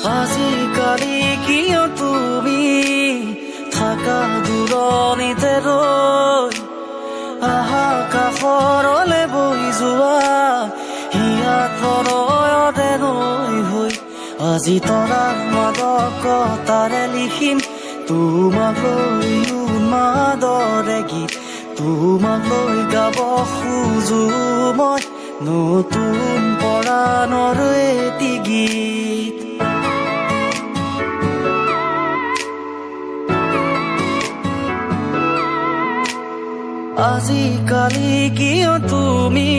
আজিকালি কিয় তুমি থাকা দূৰণিতে ৰৈ আহা কাষৰলে বৈ যোৱা হিয়াত প্ৰণয়তে নৈ হৈ আজি তৰা মাদকতাৰে লিখিম তোমাক লৈ উন্মাদৰে গীত তোমাক লৈ গাব খোজো মই নতুন পৰাণৰ এটি গীত আজিকালি কিয় তুমি